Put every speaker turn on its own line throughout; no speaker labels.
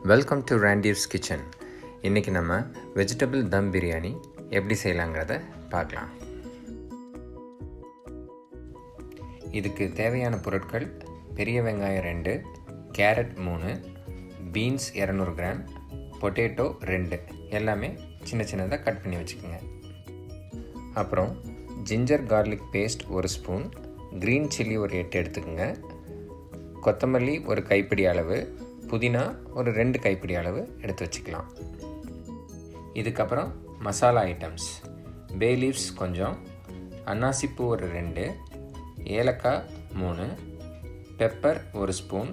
Welcome to ராண்டீவ்ஸ் kitchen. இன்றைக்கி நம்ம vegetable தம் பிரியாணி எப்படி செய்யலாங்கிறத பார்க்கலாம். இதுக்கு தேவையான பொருட்கள்: பெரிய வெங்காயம் 2, கேரட் 3, பீன்ஸ் 200 கிராம், பொட்டேட்டோ 2, எல்லாமே சின்ன சின்னதாக கட் பண்ணி வச்சுக்கோங்க. அப்புறம் ginger garlic paste 1 spoon, green chilli ஒரு 8 எடுத்துக்கோங்க, கொத்தமல்லி ஒரு கைப்பிடி அளவு, புதினா ஒரு 2 கைப்பிடி அளவு எடுத்து வச்சுக்கலாம். இதுக்கப்புறம் மசாலா ஐட்டம்ஸ்: பே லீவ்ஸ் கொஞ்சம், அன்னாசிப்பூ ஒரு 2, ஏலக்காய் 3, பெப்பர் 1 ஸ்பூன்,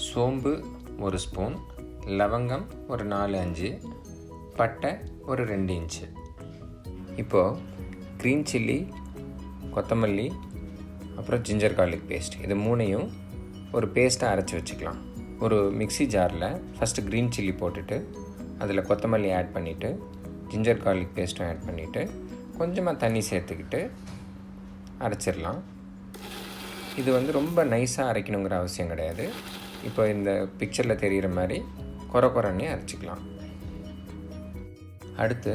சோம்பு 1 ஸ்பூன், லவங்கம் ஒரு 4-5, பட்டை ஒரு 2 இன்ச்சு. இப்போது க்ரீன் சில்லி, கொத்தமல்லி, அப்புறம் ஜிஞ்சர் கார்லிக் பேஸ்ட் இது 3ஐயும் ஒரு பேஸ்ட்டாக அரைச்சி வச்சுக்கலாம். ஒரு மிக்ஸி ஜாரில் ஃபஸ்ட்டு க்ரீன் சில்லி போட்டுட்டு அதில் கொத்தமல்லி ஆட் பண்ணிவிட்டு ஜிஞ்சர் கார்லிக் பேஸ்ட்டும் ஆட் பண்ணிவிட்டு கொஞ்சமாக தண்ணி சேர்த்துக்கிட்டு அரைச்சிடலாம். இது ரொம்ப நைஸாக அரைக்கணுங்கிற அவசியம் கிடையாது. இப்போ இந்த பிக்சரில் தெரிகிற மாதிரி குறைன்னே அரைச்சிக்கலாம். அடுத்து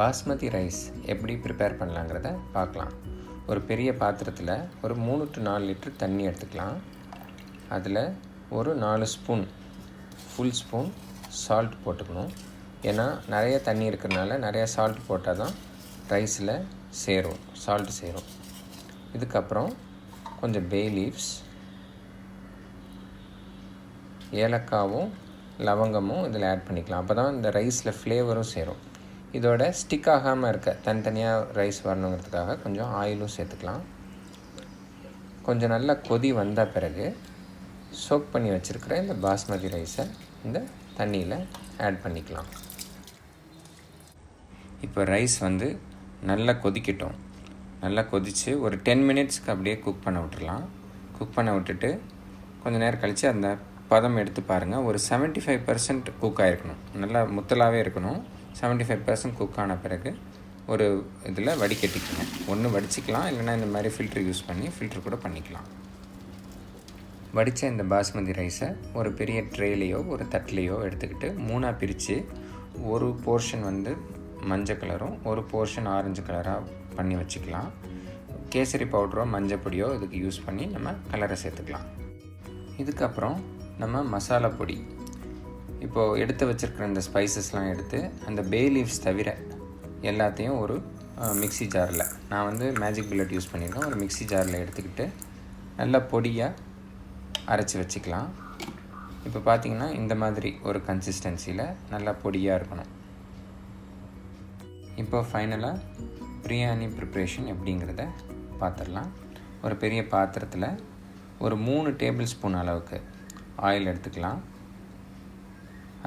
பாஸ்மதி ரைஸ் எப்படி ப்ரிப்பேர் பண்ணலாங்கிறத பார்க்கலாம். ஒரு பெரிய பாத்திரத்தில் ஒரு 3 to 4 லிட்டர் தண்ணி எடுத்துக்கலாம். அதில் ஒரு 4 ஸ்பூன் ஃபுல் ஸ்பூன் சால்ட் போட்டுக்கணும். ஏன்னா நிறைய தண்ணி இருக்கிறதுனால நிறையா சால்ட் போட்டால் தான் ரைஸில் சால்ட் சேரும். இதுக்கப்புறம் கொஞ்சம் பே லீவ்ஸ், ஏலக்காவும் லவங்கமும் இதில் ஆட் பண்ணிக்கலாம். அப்போ தான் இந்த ரைஸில் ஃப்ளேவரும் சேரும். இதோட ஸ்டிக் ஆகாமல் இருக்க தனித்தனியாக ரைஸ் வரணுங்கிறதுக்காக கொஞ்சம் ஆயிலும் சேர்த்துக்கலாம். கொஞ்சம் நல்லா கொதி வந்த பிறகு சோக் பண்ணி வச்சுருக்கிற இந்த பாஸ்மதி ரைஸை இந்த தண்ணியில் ஆட் பண்ணிக்கலாம். இப்போ ரைஸ் நல்லா கொதிக்கட்டும். நல்லா கொதித்து ஒரு 10 மினிட்ஸ்க்கு அப்படியே குக் பண்ண விட்டுடலாம். குக் பண்ண விட்டுட்டு கொஞ்சம் நேரம் கழித்து அந்த பதம் எடுத்து பாருங்கள். ஒரு 75% குக் ஆகிருக்கணும். நல்லா முத்தலாகவே இருக்கணும். 75% குக் ஆன பிறகு ஒரு இதில் வடிகட்டிக்கணும். ஒன்று வடிச்சிக்கலாம், இல்லைனா இந்த மாதிரி ஃபில்ட்ரு யூஸ் பண்ணி ஃபில்ட்ரு கூட பண்ணிக்கலாம். வடித்த இந்த பாஸ்மதி ரைஸை ஒரு பெரிய ட்ரேலையோ ஒரு தட்டிலையோ எடுத்துக்கிட்டு 3ஆக பிரித்து ஒரு போர்ஷன் மஞ்சள் கலரும் ஒரு போர்ஷன் ஆரஞ்சு கலராக பண்ணி வச்சுக்கலாம். கேசரி பவுடரோ மஞ்சள் பொடியோ இதுக்கு யூஸ் பண்ணி நம்ம கலரை சேர்த்துக்கலாம். இதுக்கப்புறம் நம்ம மசாலா பொடி, இப்போது எடுத்து வச்சுருக்கிற இந்த ஸ்பைசஸ்லாம் எடுத்து அந்த பே லீவ்ஸ் தவிர எல்லாத்தையும் ஒரு மிக்ஸி ஜாரில், நான் மேஜிக் பில்லட் யூஸ் பண்ணியிருக்கேன், ஒரு மிக்ஸி ஜாரில் எடுத்துக்கிட்டு நல்லா பொடியாக அரைச்சி வச்சுக்கலாம். இப்போ பார்த்திங்கன்னா இந்த மாதிரி ஒரு கன்சிஸ்டன்சியில் நல்லா பொடியாக இருக்கணும். இப்போ ஃபைனலாக பிரியாணி ப்ரிப்ரேஷன் எப்படிங்கிறத பார்த்துடலாம். ஒரு பெரிய பாத்திரத்தில் ஒரு 3 டேபிள் ஸ்பூன் அளவுக்கு ஆயில் எடுத்துக்கலாம்.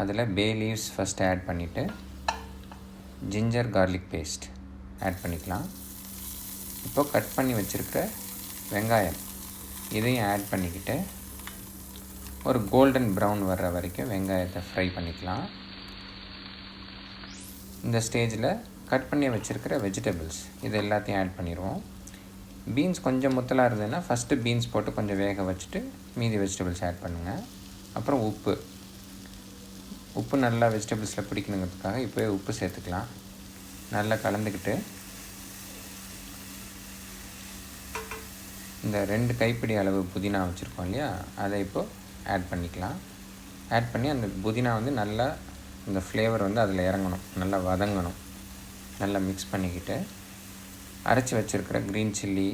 அதில் பே லீவ்ஸ் ஃபஸ்ட்டு ஆட் பண்ணிவிட்டு ஜிஞ்சர் கார்லிக் பேஸ்ட் ஆட் பண்ணிக்கலாம். இப்போ கட் பண்ணி வச்சுருக்க வெங்காயம் இதையும் ஆட் பண்ணிக்கிட்டு ஒரு கோல்டன் ப்ரௌன் வர்ற வரைக்கும் வெங்காயத்தை ஃப்ரை பண்ணிக்கலாம். இந்த ஸ்டேஜில் கட் பண்ணி வச்சுருக்கிற வெஜிடபிள்ஸ் இது எல்லாத்தையும் ஆட் பண்ணிடுவோம். பீன்ஸ் கொஞ்சம் முத்தலாக இருந்ததுன்னா ஃபஸ்ட்டு பீன்ஸ் போட்டு கொஞ்சம் வேக வச்சுட்டு மீதி வெஜிடபிள்ஸ் ஆட் பண்ணுங்கள். அப்புறம் உப்பு நல்லா வெஜிடபிள்ஸில் பிடிக்கணுங்கிறதுக்காக இப்போவே உப்பு சேர்த்துக்கலாம். நல்லா கலந்துக்கிட்டு இந்த 2 கைப்பிடி அளவு புதினா வச்சுருக்கோம் இல்லையா, அதை இப்போது ஆட் பண்ணிக்கலாம். ஆட் பண்ணி அந்த புதினா நல்லா இந்த ஃப்ளேவர் அதில் இறங்கணும், நல்லா வதங்கணும். நல்லா மிக்ஸ் பண்ணிக்கிட்டு அரைச்சி வச்சுருக்கிற க்ரீன் சில்லி,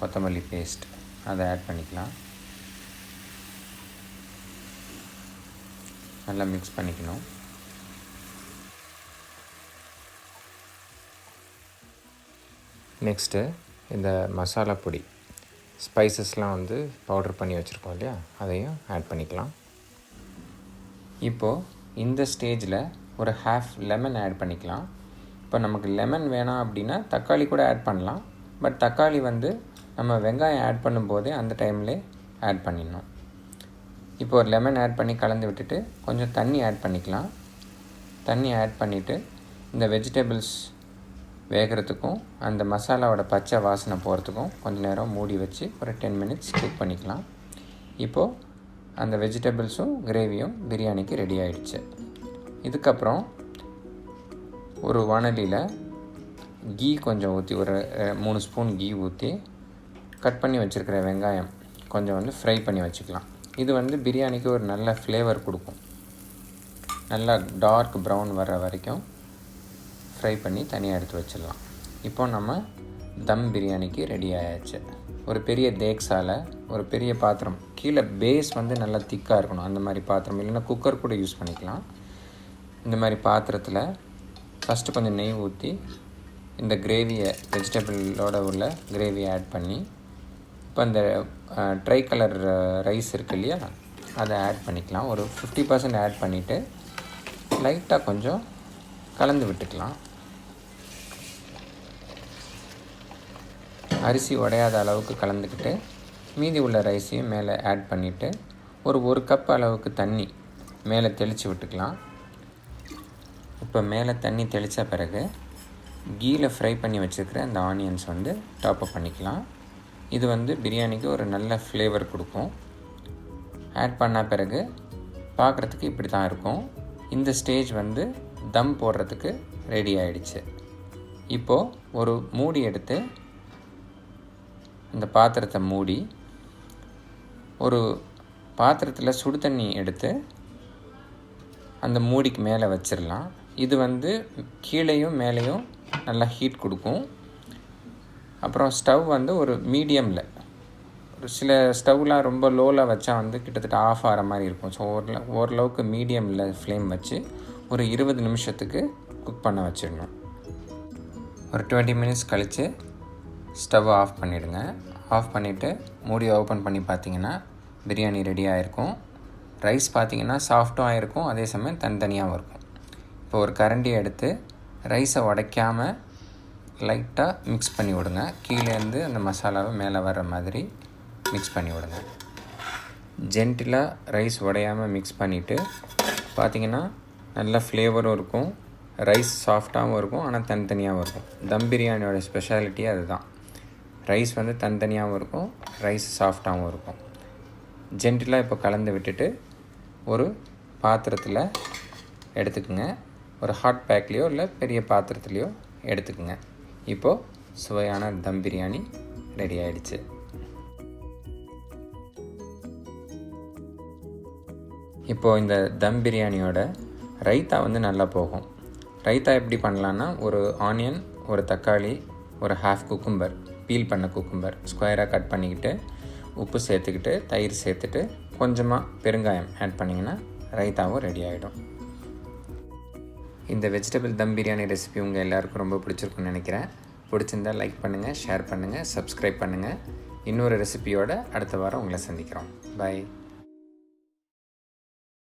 கொத்தமல்லி பேஸ்ட் அதை ஆட் பண்ணிக்கலாம். நல்லா மிக்ஸ் பண்ணிக்கணும். நெக்ஸ்ட்டு இந்த மசாலா பொடி ஸ்பைசஸ்லாம் பவுடர் பண்ணி வச்சுருக்கோம் இல்லையா, அதையும் ஆட் பண்ணிக்கலாம். இப்போது இந்த ஸ்டேஜில் ஒரு ஹாஃப் லெமன் ஆட் பண்ணிக்கலாம். இப்போ நமக்கு லெமன் வேணாம் அப்படின்னா தக்காளி கூட ஆட் பண்ணலாம். பட் தக்காளி நம்ம வெங்காயம் ஆட் பண்ணும்போதே அந்த டைம்லே ஆட் பண்ணிடணும். இப்போ ஒரு லெமன் ஆட் பண்ணி கலந்து விட்டுட்டு கொஞ்சம் தண்ணி ஆட் பண்ணிக்கலாம். தண்ணி ஆட் பண்ணிவிட்டு இந்த வெஜிடபிள்ஸ் வேகிறதுக்கும் அந்த மசாலாவோட பச்சை வாசனை போகிறதுக்கும் கொஞ்சம் நேரம் மூடி வச்சு ஒரு 10 மினிட்ஸ் குக் பண்ணிக்கலாம். இப்போது அந்த வெஜிடபிள்ஸும் கிரேவியும் பிரியாணிக்கு ரெடி ஆகிடுச்சு. இதுக்கப்புறம் ஒரு வாணலியில் கீ கொஞ்சம் ஊற்றி, ஒரு 3 ஸ்பூன் கீ ஊற்றி கட் பண்ணி வச்சுருக்கிற வெங்காயம் கொஞ்சம் ஃப்ரை பண்ணி வச்சுக்கலாம். இது பிரியாணிக்கு ஒரு நல்ல ஃப்ளேவர் கொடுக்கும். நல்லா டார்க் ப்ரௌன் வர்ற வரைக்கும் ஃப்ரை பண்ணி தனியாக எடுத்து வச்சிடலாம். இப்போ நம்ம தம் பிரியாணிக்கு ரெடி ஆயாச்சு. ஒரு பெரிய தேக்ஸால், ஒரு பெரிய பாத்திரம், கீழே பேஸ் நல்லா திக்காக இருக்கணும், அந்த மாதிரி பாத்திரம், இல்லைன்னா குக்கர் கூட யூஸ் பண்ணிக்கலாம். இந்த மாதிரி பாத்திரத்தில் ஃபஸ்ட்டு கொஞ்சம் நெய் ஊற்றி இந்த கிரேவியை, வெஜிடபிளோட உள்ள கிரேவியை ஆட் பண்ணி, இப்போ இந்த ட்ரை கலர் ரைஸ் இருக்குது இல்லையா, அதை ஆட் பண்ணிக்கலாம். ஒரு 50% ஆட் பண்ணிவிட்டு லைட்டாக கொஞ்சம் கலந்து விட்டுக்கலாம். அரிசி உடையாத அளவுக்கு கலந்துக்கிட்டு மீதி உள்ள ரைஸையும் மேலே ஆட் பண்ணிவிட்டு ஒரு கப் அளவுக்கு தண்ணி மேலே தெளித்து விட்டுக்கலாம். இப்போ மேலே தண்ணி தெளித்த பிறகு கீயில் ஃப்ரை பண்ணி வச்சுருக்கிற அந்த ஆனியன்ஸ் டாப்அப் பண்ணிக்கலாம். இது பிரியாணிக்கு ஒரு நல்ல ஃப்ளேவர் கொடுக்கும். ஆட் பண்ண பிறகு பார்க்குறதுக்கு இப்படி தான் இருக்கும். இந்த ஸ்டேஜ் தம் போடுறதுக்கு ரெடி ஆகிடுச்சு. இப்போது ஒரு மூடி எடுத்து இந்த பாத்திரத்தை மூடி, ஒரு பாத்திரத்தில் சுடு தண்ணி எடுத்து அந்த மூடிக்கு மேலே வச்சிடலாம். இது கீழேயும் மேலேயும் நல்லா ஹீட் கொடுக்கும். அப்புறம் ஸ்டவ் ஒரு மீடியமில், ஒரு சில ஸ்டவ்லாம் ரொம்ப லோவில் வச்சா கிட்டத்தட்ட ஆஃப் ஆகிற மாதிரி இருக்கும். ஸோ ஓரளவுக்கு மீடியமில் ஃப்ளேம் வச்சு ஒரு 20 நிமிஷத்துக்கு குக் பண்ண வச்சிடணும். ஒரு 20 மினிட்ஸ் கழித்து ஸ்டவ்வை ஆஃப் பண்ணிவிடுங்க. ஆஃப் பண்ணிவிட்டு மூடியை ஓப்பன் பண்ணி பார்த்தீங்கன்னா பிரியாணி ரெடி ஆகிருக்கும். ரைஸ் பார்த்திங்கன்னா சாஃப்ட்டும் ஆகிருக்கும், அதே சமயம் தனித்தனியாகவும் இருக்கும். இப்போ ஒரு கரண்டியை எடுத்து ரைஸை உடைக்காமல் லைட்டாக மிக்ஸ் பண்ணி விடுங்க. கீழேருந்து அந்த மசாலாவை மேலே வர்ற மாதிரி மிக்ஸ் பண்ணி விடுங்க. ஜென்டிலாக ரைஸ் உடையாமல் மிக்ஸ் பண்ணிவிட்டு பார்த்திங்கன்னா நல்ல ஃப்ளேவரும் இருக்கும், ரைஸ் சாஃப்டாகவும் இருக்கும், ஆனால் தனித்தனியாகவும் இருக்கும். தம் பிரியாணியோட ஸ்பெஷாலிட்டி அதுதான். ரைஸ் தனித்தனியாகவும் இருக்கும், ரைஸ் சாஃப்டாகவும் இருக்கும். ஜென்டிலாக இப்போ கலந்து விட்டுட்டு ஒரு பாத்திரத்தில் எடுத்துக்குங்க. ஒரு ஹாட் பேக்லேயோ இல்லை பெரிய பாத்திரத்துலேயோ எடுத்துக்குங்க. இப்போது சுவையான தம் பிரியாணி ரெடி ஆகிடுச்சு. இப்போது இந்த தம் பிரியாணியோட ரைத்தா நல்லா போகும். ரைத்தா எப்படி பண்ணலான்னா, ஒரு ஆனியன், ஒரு தக்காளி, ஒரு ஹாஃப் குக்கும்பர், பீல் பண்ண குக்கும்பர் ஸ்கொயராக கட் பண்ணிக்கிட்டு, உப்பு சேர்த்துக்கிட்டு, தயிர் சேர்த்துட்டு, கொஞ்சமாக பெருங்காயம் ஆட் பண்ணிங்கன்னா ரைத்தாவும் ரெடி ஆகிடும். இந்த வெஜிடபிள் தம் பிரியாணி ரெசிபி உங்கள் எல்லாருக்கும் ரொம்ப பிடிச்சிருக்குன்னு நினைக்கிறேன். பிடிச்சிருந்தால் லைக் பண்ணுங்கள், ஷேர் பண்ணுங்கள், சப்ஸ்கிரைப் பண்ணுங்கள். இன்னொரு ரெசிபியோட அடுத்த வாரம் உங்களை சந்திக்கிறோம். பை.